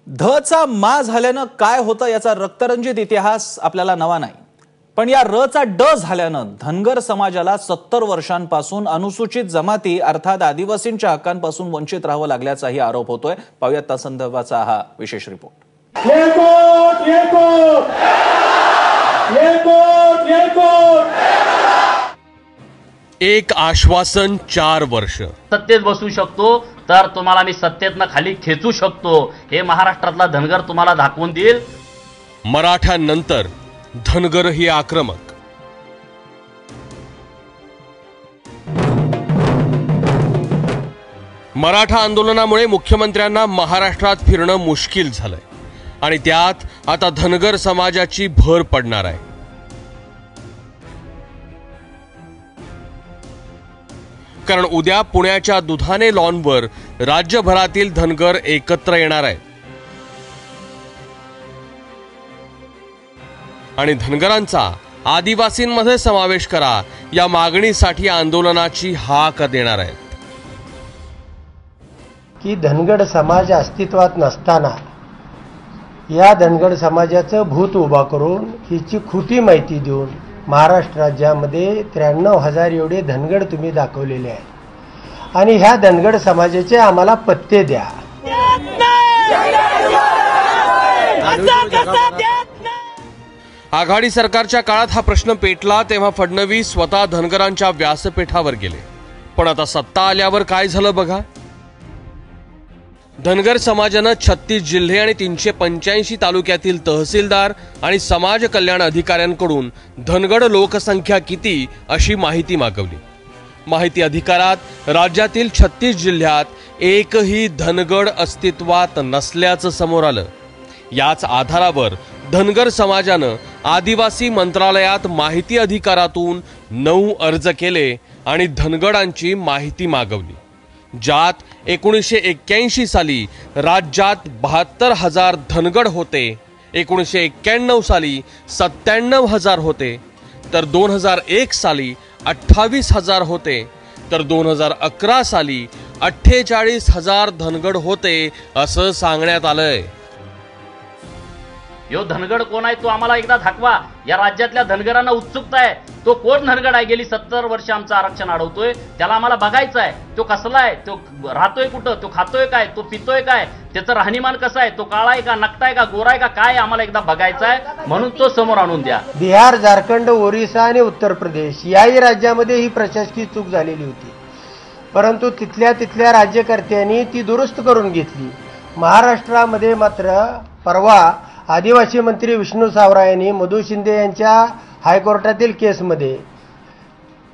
धचा मा झाल्यानं काय होतं याचा रक्तरंजित इतिहास आपल्याला नवा नाही, पण या रचा ड झाल्यानं धनगर समाजाला 70 वर्षांपासून अनुसूचित जमाती अर्थात आदिवासींच्या हक्कांपासून वंचित राहावं लागल्याचाही आरोप होतोय। पाहूयात त्या संदर्भाचा हा विशेष रिपोर्ट। एक आश्वासन 4 वर्ष सत्तेत बसू शकतो तर तुम्हाला मी सत्तेतनं खाली खेचू शकतो हे महाराष्ट्रातला धनगर तुम्हाला दाखवून देईल। मराठ्यांनंतर धनगर ही आक्रमक। मराठा आंदोलनामुळे मुख्यमंत्र्यांना महाराष्ट्रात फिरणं मुश्किल झालंय आणि त्यात आता धनगर समाजाची भर पडणार आहे। कारण उद्या पुण्याच्या दुधाने लॉनवर राज्यभरातील धनगर एकत्र येणार आहेत आणि धनगरांचा आदिवासींमध्ये समावेश करा या मागणीसाठी आंदोलनाची हाक देणार आहेत। की धनगर समाज अस्तित्वात नसताना या धनगर समाजाचं भूत उभा करून हिची खोटी माहिती देऊन महाराष्ट्र राज्यामध्ये 93,000 एवढे धनगर तुम्ही दाखवलेले आहेत आणि ह्या धनगर समाजाचे आम्हाला पत्ते द्या। आघाडी सरकारच्या काळात हा प्रश्न पेटला तेव्हा फडणवीस स्वतः धनगरांच्या व्यासपीठावर गेले, पण आता सत्ता आल्यावर काय झालं बघा। धनगर समाजानं 36 जिल्हे आणि 385 तालुक्यातील तहसीलदार आणि समाज कल्याण अधिकाऱ्यांकडून धनगर लोकसंख्या किती अशी माहिती मागवली। माहिती अधिकारात राज्यातील 36 जिल्ह्यात एकही धनगड अस्तित्वात नसल्याचं समोर आलं। याच आधारावर धनगर समाजानं आदिवासी मंत्रालयात माहिती अधिकारातून 9 अर्ज केले आणि धनगडांची माहिती मागवली, ज्यात 1981 साली राज्यात 72,000 धनगड होते, 1991 साली 97,000 होते, तर 2001 साली 28,000 होते, तर 2011 साली 48,000 धनगड होते असं सांगण्यात आलंय। यो धनगड कोण आहे तो आम्हाला एकदा दाखवा। या राज्यातल्या धनगरांना उत्सुकता आहे, तो कोण धनगड आहे? गेली 70 वर्ष आमचं आरक्षण अडवतोय, त्याला आम्हाला बघायचं आहे। तो कसला आहे, तो राहतोय कुठं, तो खातोय काय, तो पितोय काय, त्याचं राहणीमान कसं आहे, तो काळा आहे का, नकटा आहे का, गोरा आहे का, काय आम्हाला एकदा बघायचं आहे, म्हणून तो समोर आणून द्या। बिहार, झारखंड, ओरिसा आणि उत्तर प्रदेश याही राज्यामध्ये ही प्रशासकीय चूक झालेली होती, परंतु तिथल्या राज्यकर्त्यांनी ती दुरुस्त करून घेतली। महाराष्ट्रामध्ये मात्र परवा आदिवासी मंत्री विष्णू सावरा यांनी मधु शिंदे यांच्या हायकोर्टातील केसमध्ये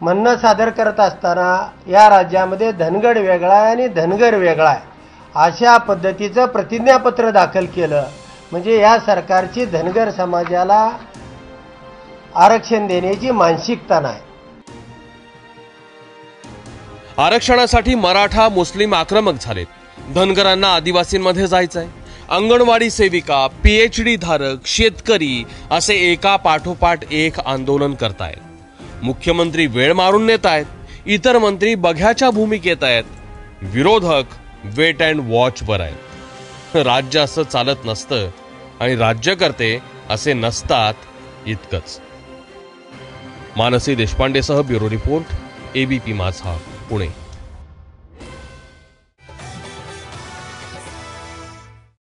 म्हणणं सादर करत असताना या राज्यामध्ये धनगड वेगळा आहे आणि धनगर वेगळा आहे अशा पद्धतीचं प्रतिज्ञापत्र दाखल केलं। म्हणजे या सरकारची धनगर समाजाला आरक्षण देण्याची मानसिकता नाही। आरक्षणासाठी मराठा मुस्लिम आक्रमक झालेत, धनगरांना आदिवासींमध्ये जायचंय। अंगणवाडी सेविका, PhD धारक, शेतकरी असे एका पाठोपाठ एक आंदोलन करतायत। मुख्यमंत्री वेळ मारून नेत आहेत, इतर मंत्री बघ्याच्या भूमिकेत आहेत, विरोधक वेट अँड वॉच वर आहेत। राज्य असं चालत नसतं आणि राज्यकर्ते असे नसतात इतकंच। मानसी देशपांडेसह ब्युरो रिपोर्ट, ABP माझा, पुणे।